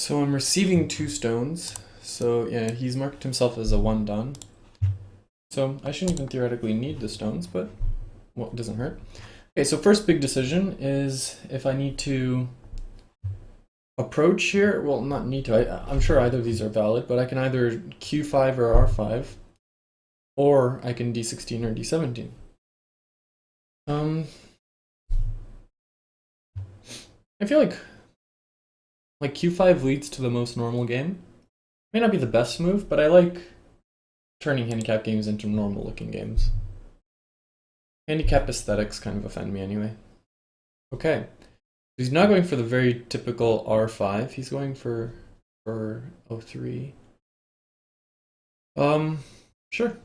So I'm receiving 2 stones. So yeah, he's marked himself as a 1 done. So I shouldn't even theoretically need the stones, but well, it doesn't hurt. Okay, so first big decision is if I need to approach here. Well, not need to. I'm sure either of these are valid, but I can either Q5 or R5, or I can D16 or D17. I feel like Q5 leads to the most normal game. May not be the best move, but I like turning handicap games into normal looking games. Handicap aesthetics kind of offend me anyway. Okay. He's not going for the very typical R5. He's going for O3. Sure.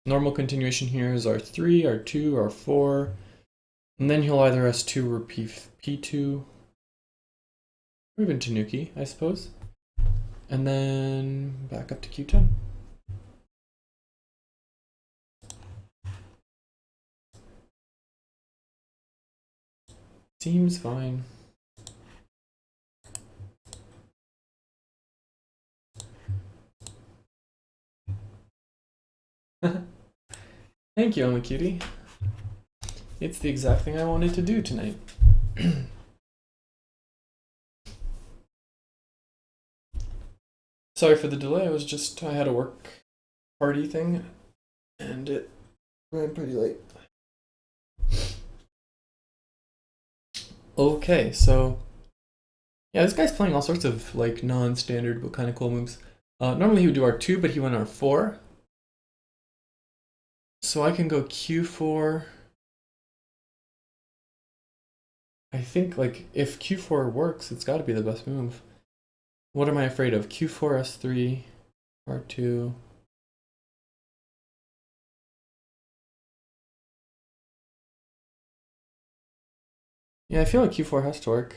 Normal continuation here is R3, R2, R4. And then he'll either S2 or P2. Or even Tanuki, I suppose. And then back up to Q10. Seems fine. Thank you, Cutie. It's the exact thing I wanted to do tonight. Sorry for the delay. I had a work party thing, and it ran pretty late. Okay, so yeah, this guy's playing all sorts of like non-standard but kind of cool moves. Normally he would do R2, but he went R4. So I can go Q4. I think like if Q4 works, it's got to be the best move. What am I afraid of? Q4, S3, R2. Yeah, I feel like Q4 has to work.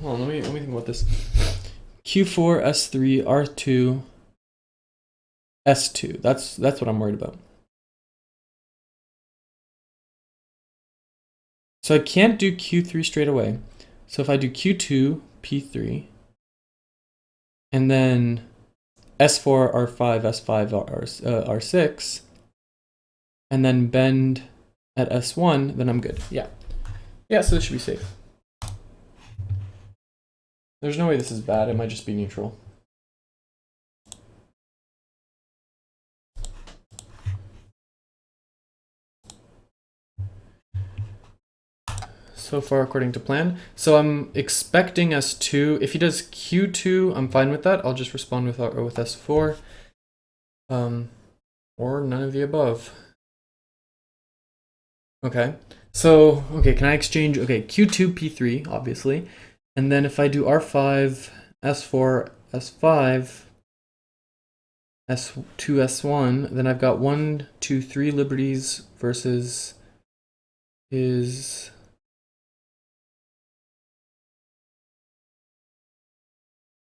Hold on, let me think about this. Q4, S3, R2, S2. That's what I'm worried about. So I can't do Q3 straight away. So if I do Q2, P3, and then S4, R5, S5, R6, and then bend at S1, then I'm good. Yeah. Yeah, so this should be safe. There's no way this is bad. It might just be neutral. So far according to plan. So I'm expecting S2. If he does Q2, I'm fine with that. I'll just respond with S4. Or none of the above. Okay. So, okay, can I exchange? Okay, Q2, P3, obviously. And then if I do R5, S4, S5, S2, S1, then I've got 1, 2, 3 liberties versus his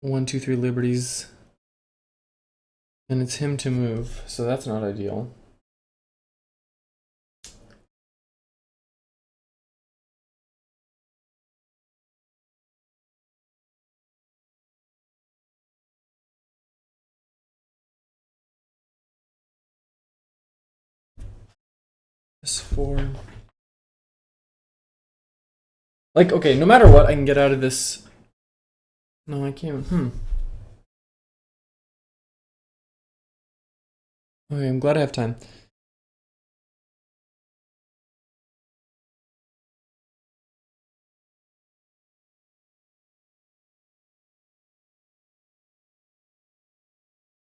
1, 2, 3 liberties. And it's him to move, so that's not ideal. S4. Like, okay, no matter what, I can get out of this. No, I can't. Okay, I'm glad I have time.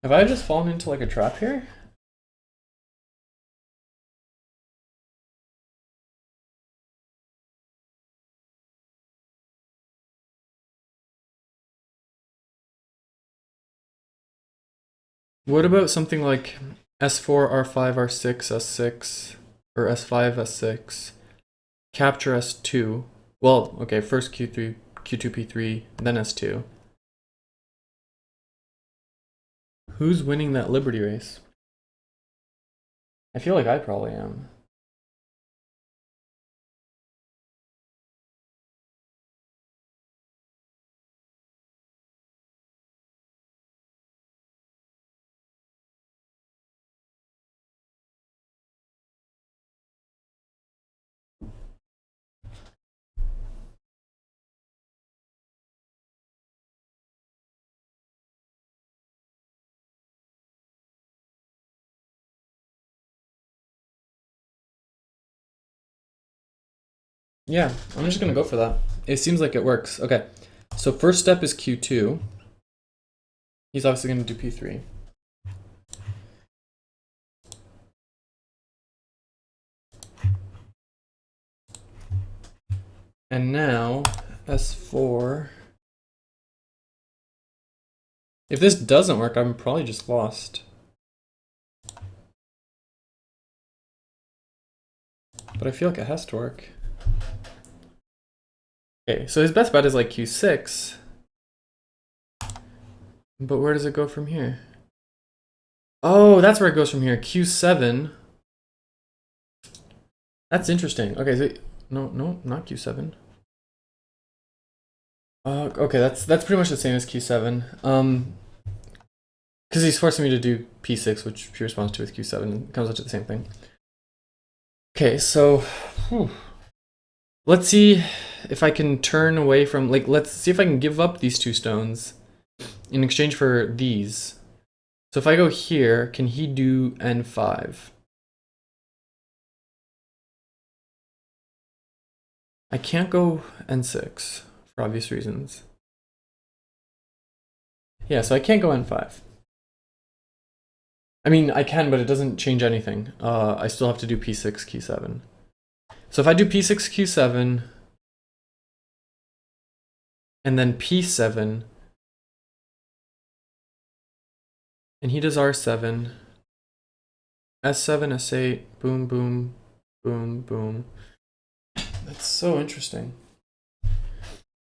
Have I just fallen into like a trap here? What about something like S4, R5, R6, S6, or S5, S6, capture S2? Well, okay, first Q3, Q2, P3, then S2. Who's winning that Liberty race? I feel like I probably am. Yeah, I'm just gonna go for that. It seems like it works. Okay, so first step is Q2. He's obviously gonna do P3. And now, S4. If this doesn't work, I'm probably just lost. But I feel like it has to work. Okay, so his best bet is like Q6. But where does it go from here? Oh, that's where it goes from here. Q7. That's interesting. Okay, so no, not Q7. Okay, that's pretty much the same as Q7. Because he's forcing me to do P6, which P responds to with Q7. It comes out to the same thing. Okay, so let's see if I can turn away from, like, let's see if I can give up these two stones in exchange for these. So if I go here, can he do N5? I can't go N6 for obvious reasons. Yeah, so I can't go N5. I mean, I can, but it doesn't change anything. I still have to do P6, Q7. So if I do P6, Q7, and then P7, and he does R7, S7, S8, boom, boom, boom, boom. That's so interesting.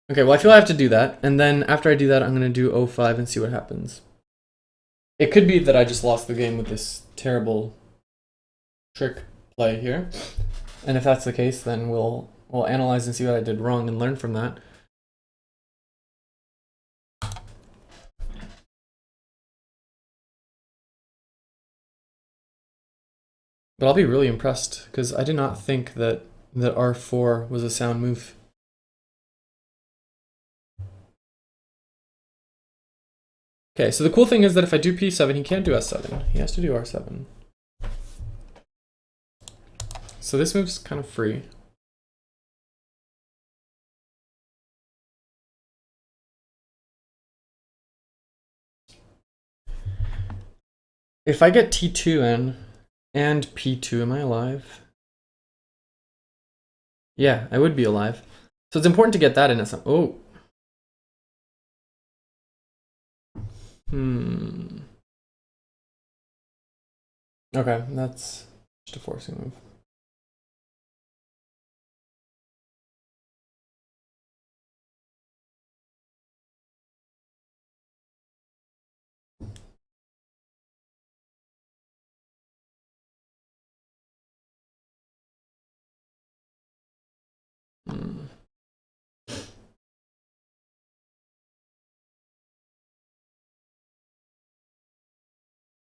Okay, well, I feel I have to do that, and then after I do that, I'm going to do O5 and see what happens. It could be that I just lost the game with this terrible trick play here, and if that's the case, then we'll analyze and see what I did wrong and learn from that. But I'll be really impressed, because I did not think that R4 was a sound move. Okay, so the cool thing is that if I do P7, he can't do S7. He has to do R7. So this move's kind of free. If I get T2 in and P2, am I alive? Yeah, I would be alive. So it's important to get that in at some. Oh. Okay, that's just a forcing move.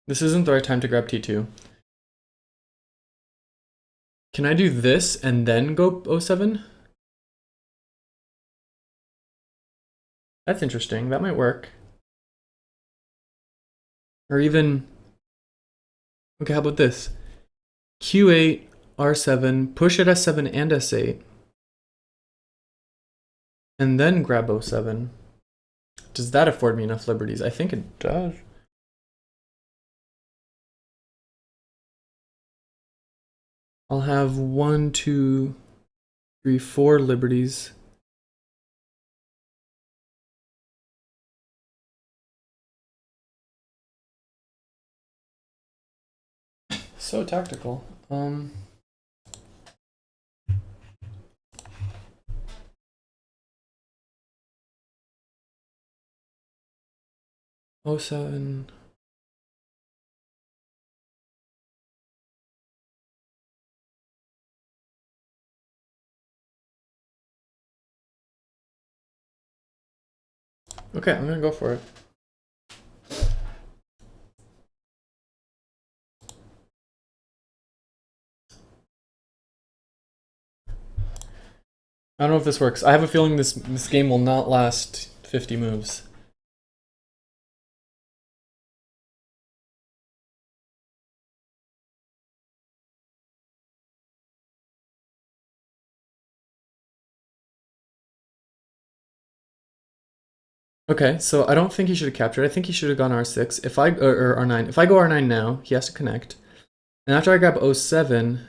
This isn't the right time to grab T2. Can I do this and then go O7? That's interesting. That might work. Or even... Okay, how about this? Q8, R7, push at S7 and S8. And then grab O7. Does that afford me enough liberties? I think it does. I'll have 1, 2, 3, 4 liberties. So tactical. O7. Okay, I'm gonna go for it. I don't know if this works. I have a feeling this game will not last 50 moves. Okay, so I don't think he should have captured. I think he should have gone R6. If I or R9. If I go R9 now, he has to connect. And after I grab O7,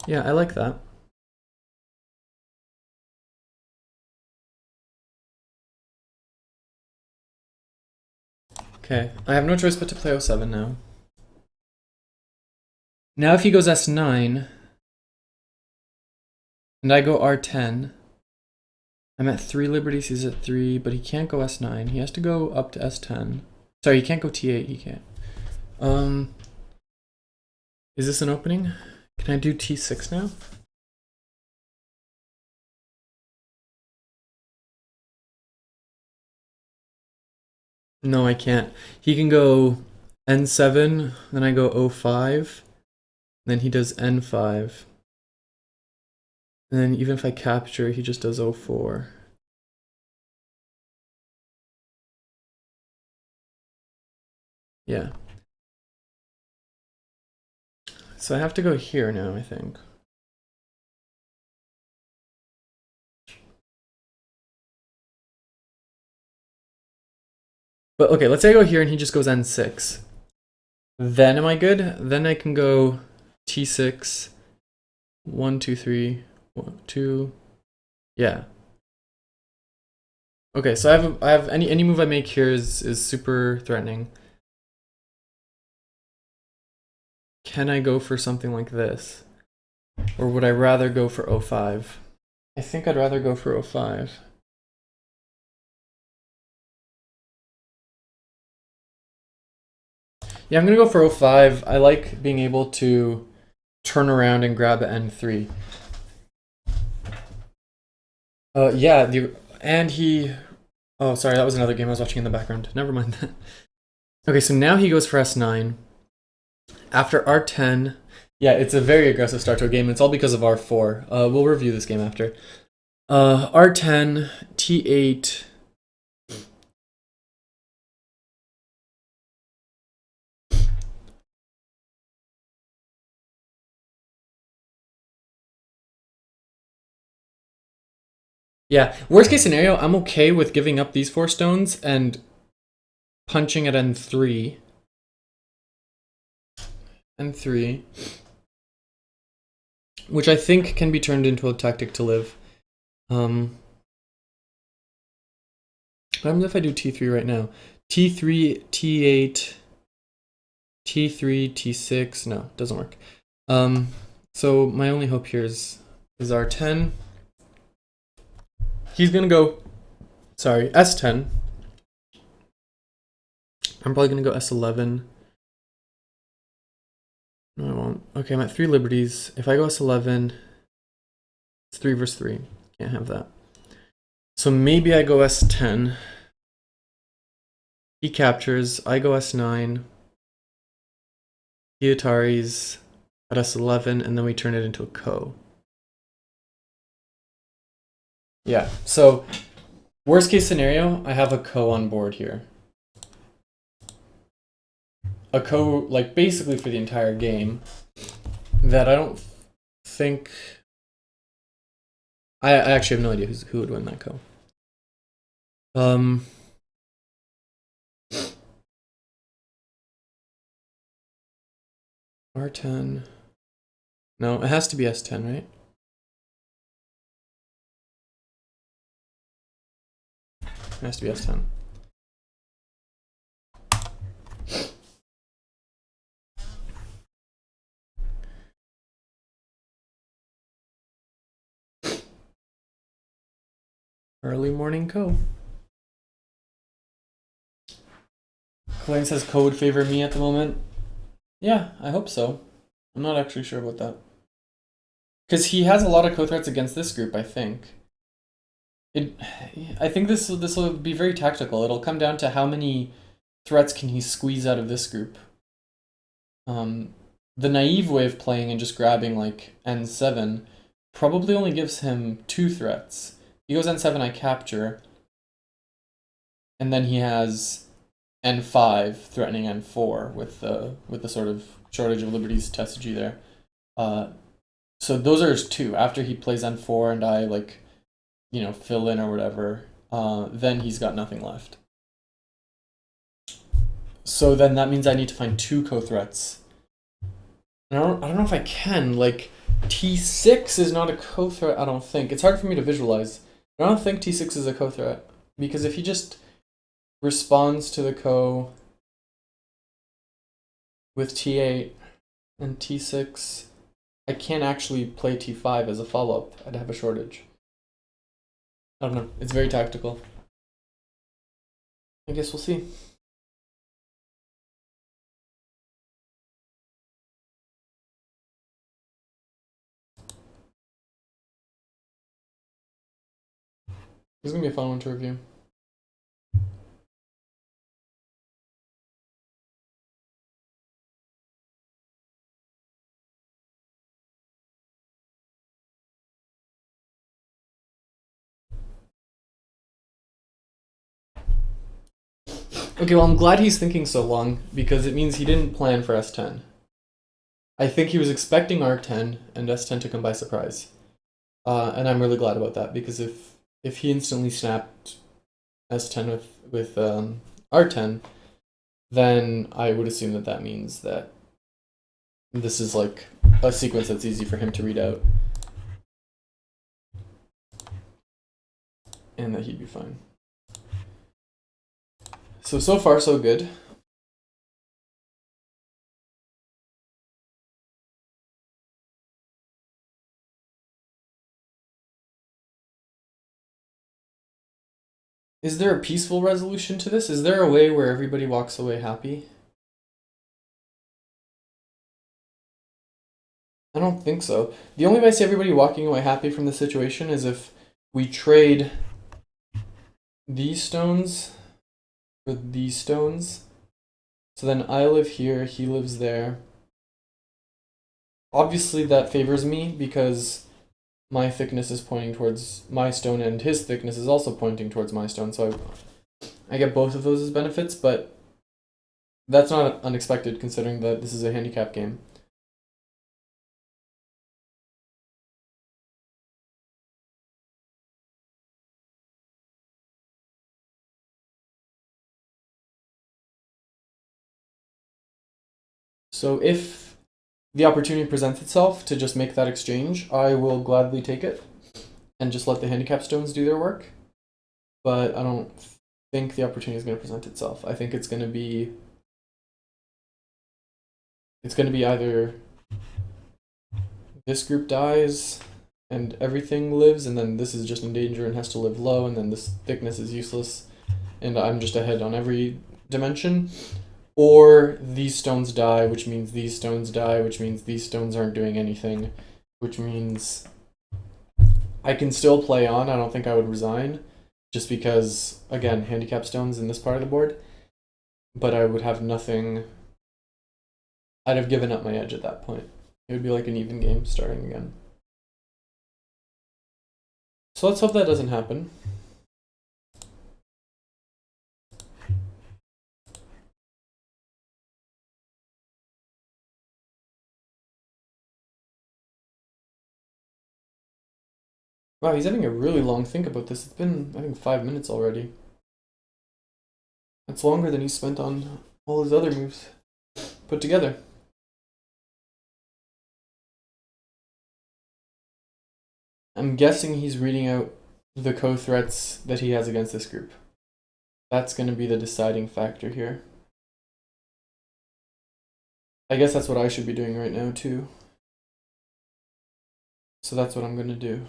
yeah, I like that. Okay, I have no choice but to play O7 now. Now if he goes S9, and I go R10, I'm at 3 liberties, he's at 3, but he can't go S9. He has to go up to S10. Sorry, he can't go T8, he can't. Is this an opening? Can I do T6 now? No, I can't. He can go N7, then I go O5, then he does N5. And then even if I capture, he just does O4. Yeah. So I have to go here now, I think. But okay, let's say I go here and he just goes N6. Then am I good? Then I can go T6, 1, 2, 3, 1, 2. Yeah. Okay, so I have any move I make here is super threatening. Can I go for something like this? Or would I rather go for O5? I think I'd rather go for O5. Yeah, I'm gonna go for O5. I like being able to turn around and grab an N3. Yeah, and he... Oh, sorry, that was another game I was watching in the background. Never mind that. Okay, so now he goes for S9. After R10... Yeah, it's a very aggressive start to a game. It's all because of R4. We'll review this game after. R10, T8... Yeah, worst case scenario, I'm okay with giving up these 4 stones and punching at N3. N3. Which I think can be turned into a tactic to live. What happens if I do T3 right now? T3, T8, T3, T6. No, doesn't work. So my only hope here is R10. He's gonna go, sorry, S10. I'm probably gonna go S11. No, I won't. Okay, I'm at 3 liberties. If I go S11, it's 3 versus 3. Can't have that. So maybe I go S10. He captures. I go S9. He Ataris at S11, and then we turn it into a ko. Yeah, so worst case scenario, I have a ko on board here. A ko, like, basically for the entire game, that I don't think... I actually have no idea who would win that ko. R10. No, it has to be S10, right? It has to be S10. Early morning ko. Colleen says ko would favor me at the moment. Yeah, I hope so. I'm not actually sure about that. Because he has a lot of co-threats against this group, I think. It, I think this will be very tactical. It'll come down to how many threats can he squeeze out of this group. The naive way of playing and just grabbing like N7 probably only gives him 2 threats. He goes N7, I capture, and then he has N5 threatening N4 with the sort of shortage of liberties strategy there. So those are his 2. After he plays N4 and I like, fill in or whatever, then he's got nothing left. So then that means I need to find 2 co-threats. And I don't know if I can. Like, T6 is not a co-threat, I don't think. It's hard for me to visualize. I don't think T6 is a co-threat. Because if he just responds to the co with T8 and T6, I can't actually play T5 as a follow-up. I'd have a shortage. I don't know. It's very tactical. I guess we'll see. This is going to be a fun one to review. Okay, well, I'm glad he's thinking so long, because it means he didn't plan for S10. I think he was expecting R10 and S10 to come by surprise. And I'm really glad about that, because if he instantly snapped S10 with R10, then I would assume that that means that this is like a sequence that's easy for him to read out. And that he'd be fine. So far, so good. Is there a peaceful resolution to this? Is there a way where everybody walks away happy? I don't think so. The only way I see everybody walking away happy from the situation is if we trade these stones for these stones. So then I live here, he lives there. Obviously that favors me because my thickness is pointing towards my stone and his thickness is also pointing towards my stone, so I get both of those as benefits, but that's not unexpected considering that this is a handicap game. So if the opportunity presents itself to just make that exchange, I will gladly take it and just let the handicap stones do their work. But I don't think the opportunity is going to present itself. I think it's going to be either this group dies and everything lives, and then this is just in danger and has to live low, and then this thickness is useless, and I'm just ahead on every dimension. Or these stones die, which means these stones die, which means these stones aren't doing anything, which means I can still play on. I don't think I would resign, just because, again, handicap stones in this part of the board, but I would have nothing. I'd have given up my edge at that point. It would be like an even game starting again. So let's hope that doesn't happen. Wow, he's having a really long think about this. It's been, I think, 5 minutes already. That's longer than he spent on all his other moves put together. I'm guessing he's reading out the co-threats that he has against this group. That's going to be the deciding factor here. I guess that's what I should be doing right now, too. So that's what I'm going to do.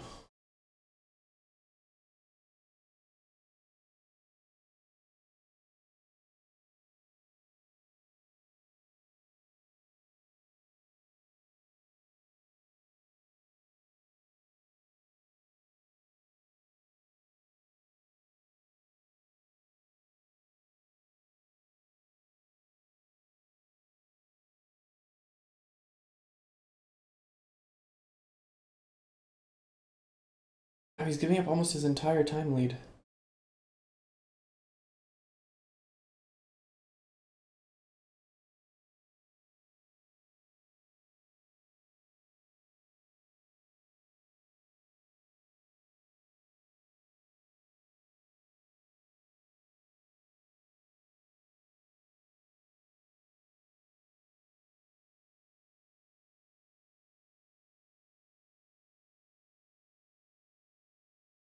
Oh, he's giving up almost his entire time lead.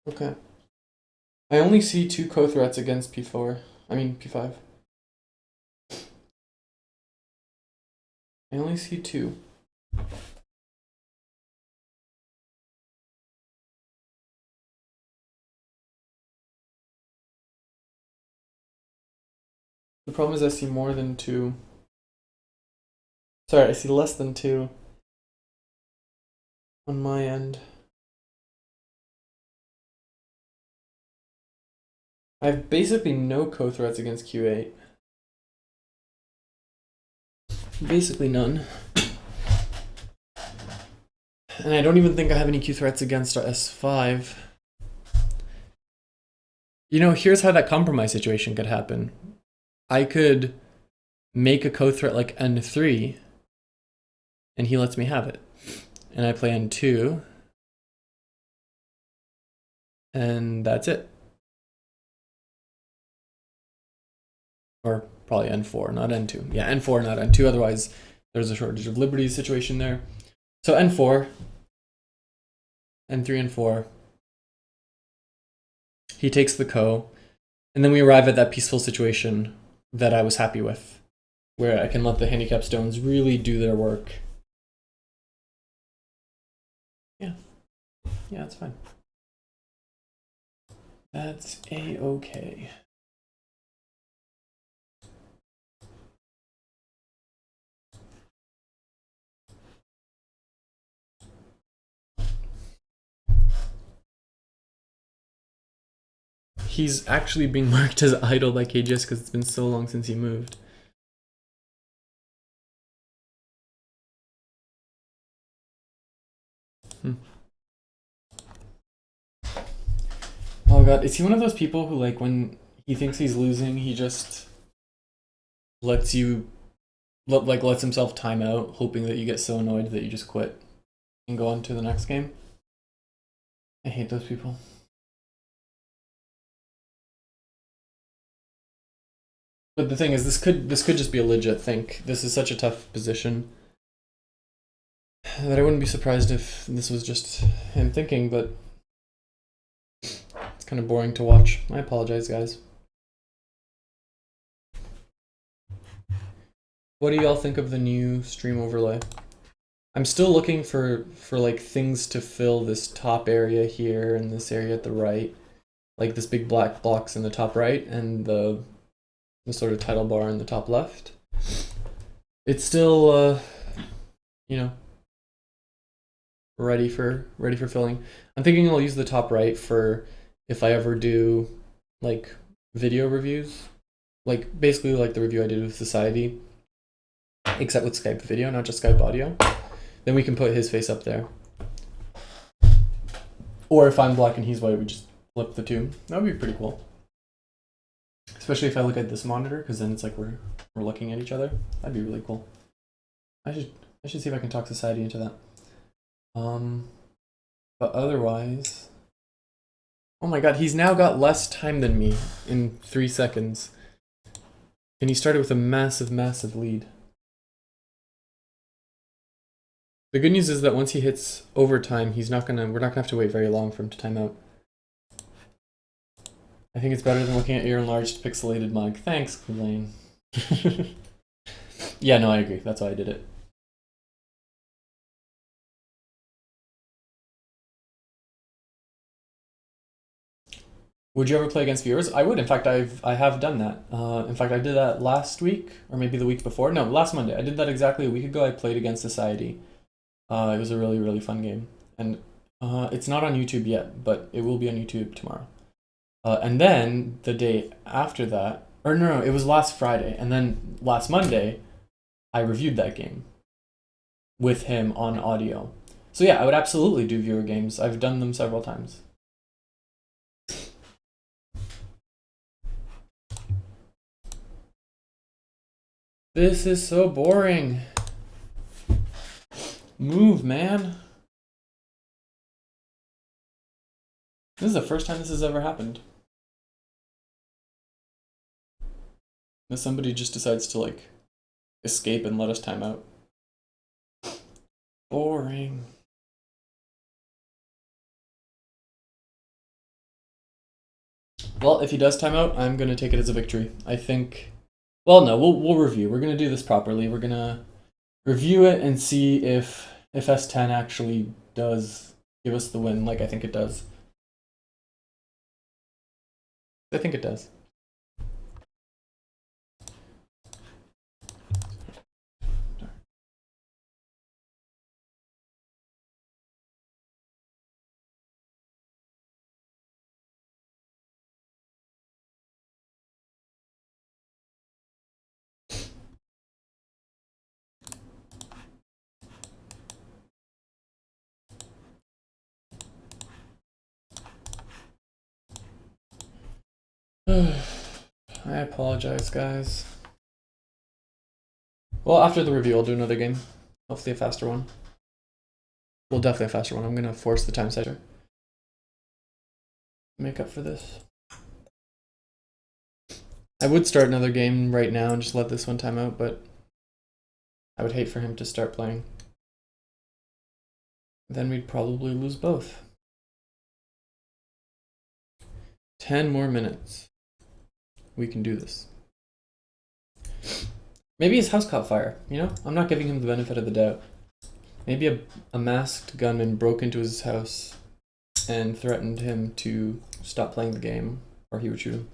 Okay. I only see 2 co-threats against p4. I mean p5. I only see 2. The problem is I see more than 2. Sorry, I see less than 2 on my end. I have basically no co-threats against q8. Basically none. And I don't even think I have any q-threats against s5. You know, here's how that compromise situation could happen. I could make a co-threat like n3, and he lets me have it. And I play n2, and that's it. Or probably n4, not n2. Yeah, n4, not n2, otherwise there's a shortage of liberties situation there. So n4, n3, n4. He takes the ko, and then we arrive at that peaceful situation that I was happy with, where I can let the handicap stones really do their work. Yeah, that's fine. That's a-okay. He's actually being marked as idle by kei1d just because it's been so long since he moved. Oh god, is he one of those people who, like, when he thinks he's losing, he just lets himself time out, hoping that you get so annoyed that you just quit and go on to the next game? I hate those people. But the thing is, this could just be a legit think. This is such a tough position that I wouldn't be surprised if this was just him thinking, but it's kind of boring to watch. I apologize, guys. What do y'all think of the new stream overlay? I'm still looking for like things to fill this top area here and this area at the right, like this big black blocks in the top right and the sort of title bar in the top left. It's still you know, ready for filling. I'm thinking I'll use the top right for if I ever do like video reviews, like basically like the review I did with Society, except with Skype video, not just Skype audio. Then we can put his face up there. Or if I'm black and he's white, we just flip the two. That would be pretty cool. Especially if I look at this monitor, because then it's like we're looking at each other. That'd be really cool. I should see if I can talk Society into that. But otherwise, oh my god, he's now got less time than me in 3 seconds. And he started with a massive, massive lead. The good news is that once he hits overtime, we're not gonna have to wait very long for him to time out. I think it's better than looking at your enlarged pixelated mug. Thanks, Lane. Yeah, no, I agree. That's why I did it. Would you ever play against viewers? I would. In fact, I have done that. In fact, I did that last week, or maybe the week before. No, last Monday. I did that exactly a week ago. I played against Society. It was a really, really fun game. And it's not on YouTube yet, but it will be on YouTube tomorrow. And then the day after that, or no, it was last Friday. And then last Monday, I reviewed that game with him on audio. So yeah, I would absolutely do viewer games. I've done them several times. This is so boring. Move, man. This is the first time this has ever happened. That somebody just decides to, like, escape and let us time out. Boring. Well, if he does time out, I'm going to take it as a victory. I think... Well, no, we'll review. We're going to do this properly. We're going to review it and see if S10 actually does give us the win, like I think it does. I think it does. I apologize, guys. Well, after the review, I'll do another game. Hopefully a faster one. Well, definitely a faster one. I'm going to force the time setter. Make up for this. I would start another game right now and just let this one time out, but I would hate for him to start playing. Then we'd probably lose both. 10 more minutes. We can do this. Maybe his house caught fire, you know? I'm not giving him the benefit of the doubt. Maybe a masked gunman broke into his house and threatened him to stop playing the game, or he would shoot him.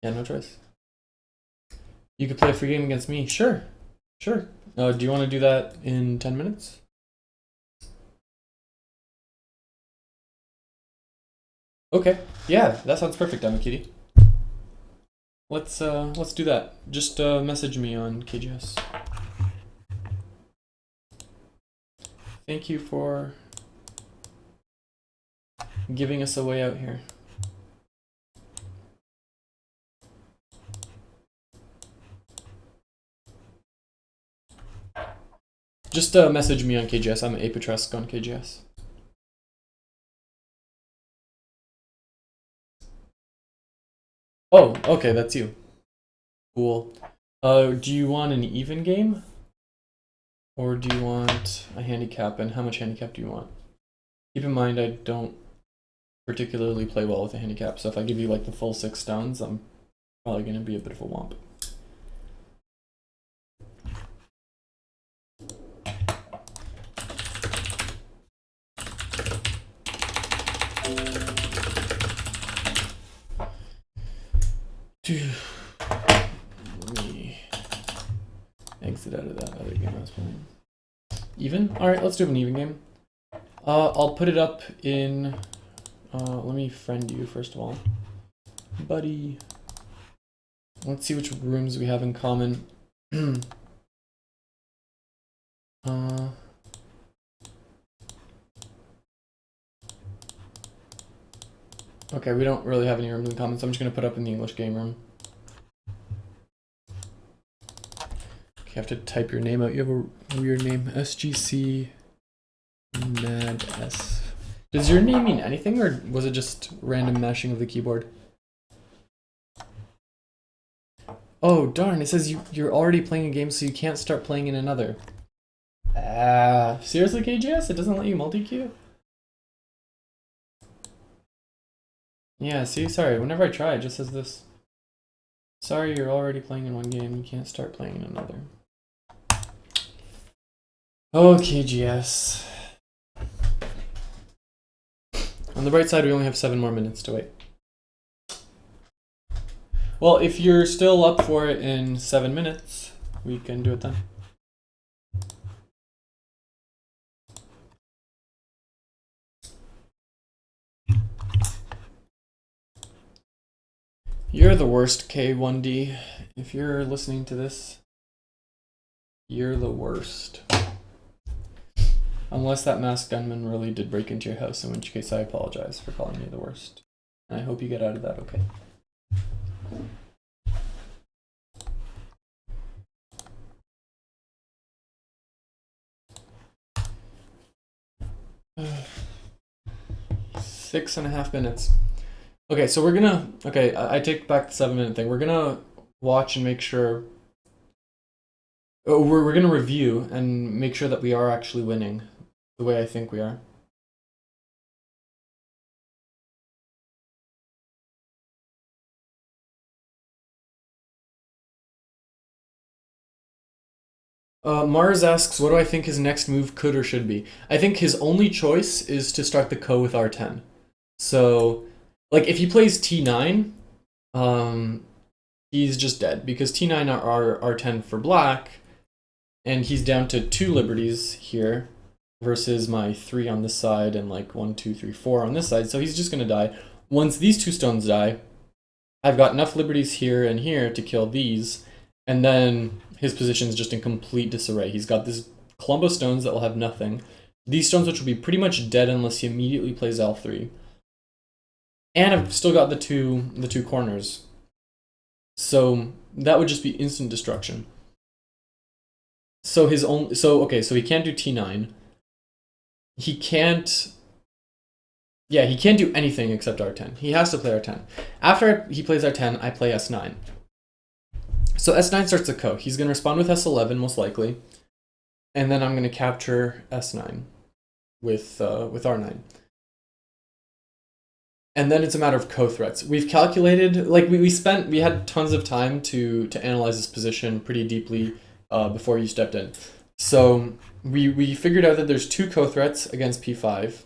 Yeah, no choice. You could play a free game against me. Sure. Sure. Do you want to do that in 10 minutes? Okay. Yeah, that sounds perfect, Amakiri. Let's do that. Just message me on KGS. Thank you for giving us a way out here. Just message me on KGS. I'm Apatresk on KGS. Oh, okay, that's you. Cool. Do you want an even game? Or do you want a handicap? And how much handicap do you want? Keep in mind, I don't particularly play well with a handicap, so if I give you like the full 6 stones, I'm probably going to be a bit of a womp. Let me exit out of that other game I was playing. Even? Alright, let's do an even game. I'll put it up in... let me friend you first of all. Buddy. Let's see which rooms we have in common. Okay, we don't really have any rooms in common, so I'm just going to put up in the English game room. Okay, I have to type your name out. You have a weird name. SGC Mad S. Does your name mean anything, or was it just random mashing of the keyboard? Oh, darn, it says you're already playing a game, so you can't start playing in another. Seriously, KGS? It doesn't let you multi-queue? Yeah, see, sorry, whenever I try, it just says this. Sorry, you're already playing in one game, you can't start playing in another. Oh, KGS. On the bright side, we only have 7 more minutes to wait. Well, if you're still up for it in 7 minutes, we can do it then. You're the worst, kei1d. If you're listening to this, you're the worst. Unless that masked gunman really did break into your house, in which case I apologize for calling you the worst. And I hope you get out of that okay. 6.5 minutes. Okay, so we're gonna, okay, I take back the 7 minute thing. We're gonna watch and make sure, we're gonna review and make sure that we are actually winning the way I think we are. Mars asks, what do I think his next move could or should be? I think his only choice is to start the ko with R10. So, like, if he plays T9, he's just dead, because T9 are R10 for black, and he's down to 2 liberties here versus my 3 on this side and like 1, 2, 3, 4 on this side. So he's just going to die. Once these 2 stones die, I've got enough liberties here and here to kill these, and then his position is just in complete disarray. He's got this clump of stones that will have nothing. These stones which will be pretty much dead unless he immediately plays L3. And I've still got the two corners. So that would just be instant destruction. So his own, so he can't do T9. He can't, yeah, he can't do anything except R10. He has to play R10. After he plays R10, I play S9. So S9 starts the ko. He's going to respond with S11 most likely, and then I'm going to capture S9 with R9. And then it's a matter of ko threats. We've calculated, like we had tons of time to analyze this position pretty deeply before you stepped in. So we figured out that there's 2 ko threats against P5.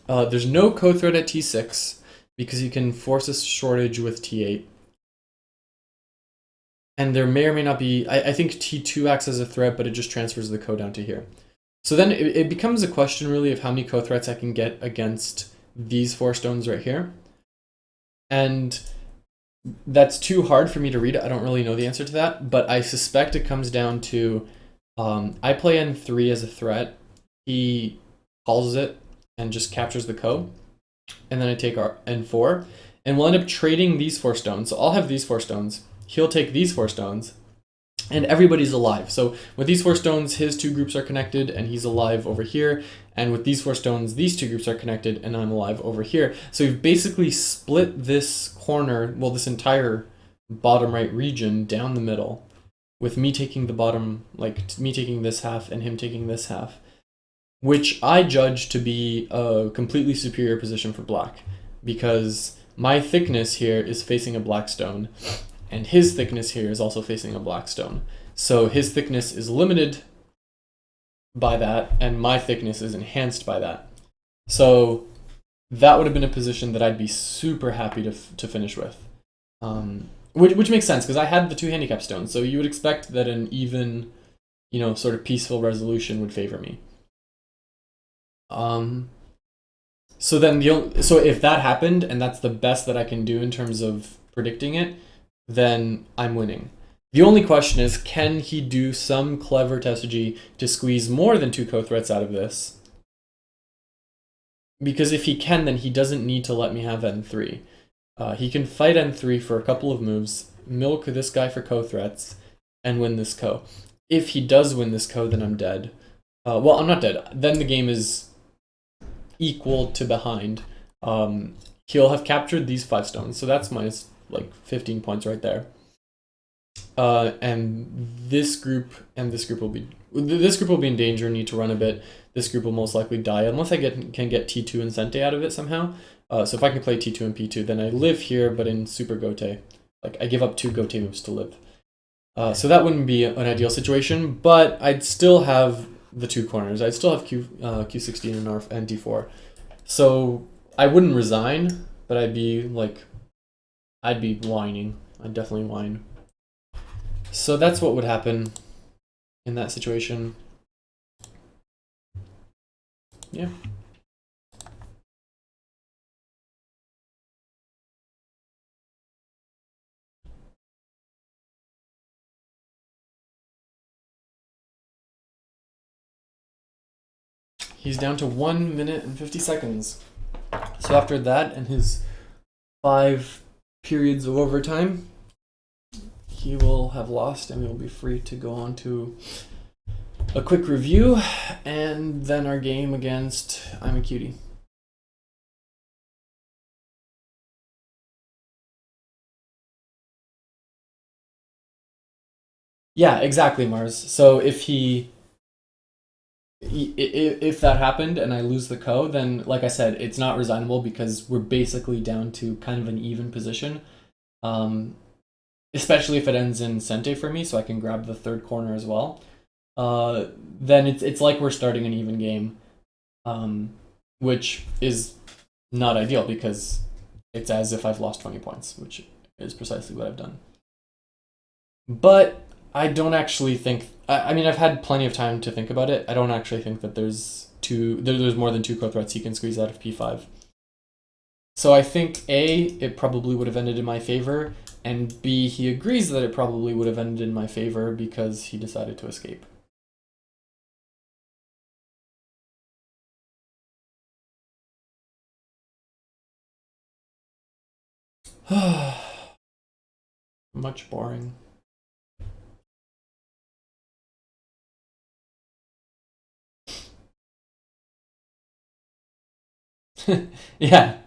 There's no ko threat at T6 because you can force a shortage with T8. And there may or may not be, I think T2 acts as a threat, but it just transfers the ko down to here. So then it becomes a question really of how many ko threats I can get against these 4 stones right here. And that's too hard for me to read. I don't really know the answer to that, but I suspect it comes down to, I play N3 as a threat. He calls it and just captures the ko. And then I take our N4, and we'll end up trading these 4 stones. So I'll have these 4 stones. He'll take these 4 stones, and everybody's alive. So with these 4 stones, his 2 groups are connected, and he's alive over here. And with these 4 stones, these 2 groups are connected, and I'm alive over here. So we've basically split this corner, well, this entire bottom right region down the middle, with me taking the bottom, like me taking this half and him taking this half, which I judge to be a completely superior position for black, because my thickness here is facing a black stone, and his thickness here is also facing a black stone. So his thickness is limited by that, and my thickness is enhanced by that. So that would have been a position that I'd be super happy to finish with. Which makes sense, because I had the 2 handicap stones, so you would expect that an even, sort of peaceful resolution would favor me. So then so if that happened, and that's the best that I can do in terms of predicting it, then I'm winning. The only question is, can he do some clever strategy to squeeze more than 2 ko threats out of this? Because if he can, then he doesn't need to let me have N3. He can fight N3 for a couple of moves, milk this guy for ko threats, and win this ko. If he does win this ko, then I'm dead. Well, I'm not dead. Then the game is equal to behind. He'll have captured these 5 stones, so that's minus like 15 points right there. And this group will be in danger, need to run a bit. This group will most likely die unless I can get T2 and Sente out of it somehow. So if I can play T2 and P2, then I live here, but in super Gote. Like, I give up 2 Gote moves to live. So that wouldn't be an ideal situation, but I'd still have the 2 corners. I'd still have Q16 and T4. So I wouldn't resign, but I'd be whining. I'd definitely whine. So that's what would happen in that situation. Yeah. He's down to 1 minute and 50 seconds. So after that and his 5 periods of overtime, he will have lost and we will be free to go on to a quick review, and then our game against I'm a Cutie. Yeah, exactly, Mars. So if that happened and I lose the ko, then like I said, it's not resignable because we're basically down to kind of an even position. Especially if it ends in sente for me, so I can grab the third corner as well. Then it's like we're starting an even game, which is not ideal because it's as if I've lost 20 points, which is precisely what I've done. But I don't actually think. I mean, I've had plenty of time to think about it. I don't actually think that there's more than two ko threats he can squeeze out of p5. So I think A, it probably would have ended in my favor, and B, he agrees that it probably would have ended in my favor because he decided to escape. Much boring. Yeah.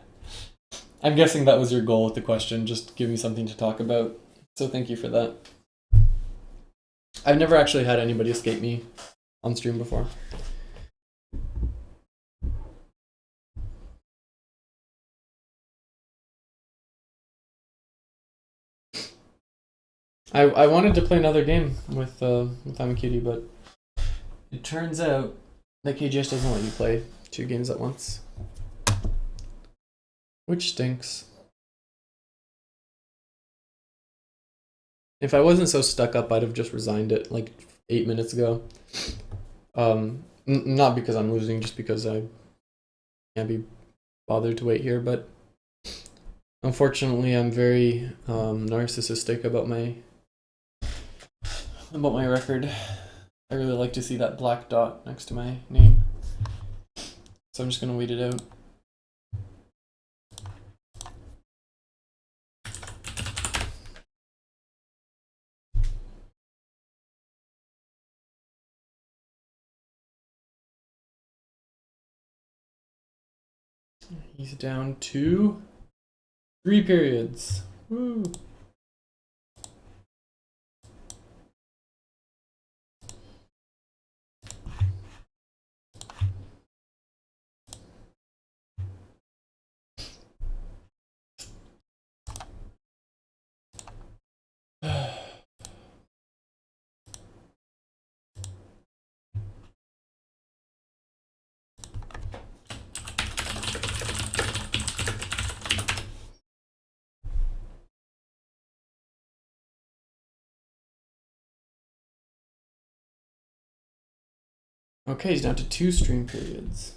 I'm guessing that was your goal with the question, just give me something to talk about. So thank you for that. I've never actually had anybody escape me on stream before. I wanted to play another game with I'm a Cutie, but it turns out that kei1d doesn't let you play 2 games at once, which stinks. If I wasn't so stuck up, I'd have just resigned it like 8 minutes ago. Not because I'm losing, just because I can't be bothered to wait here, but unfortunately I'm very narcissistic about my record. I really like to see that black dot next to my name, so I'm just gonna wait it out. He's down to 3 periods. Woo. Okay, he's down to 2 stream periods.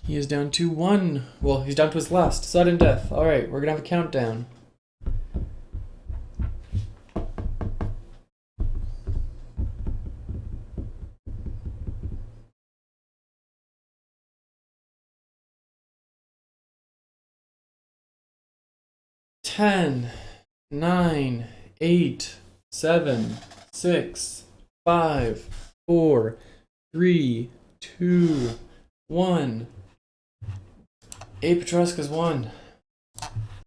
He is down to 1. Well, he's down to his last. Sudden death. Alright, we're gonna have a countdown. 10, 9, 8, 7, 6, 5, 4, 3, 2, 1. A Petruska's won.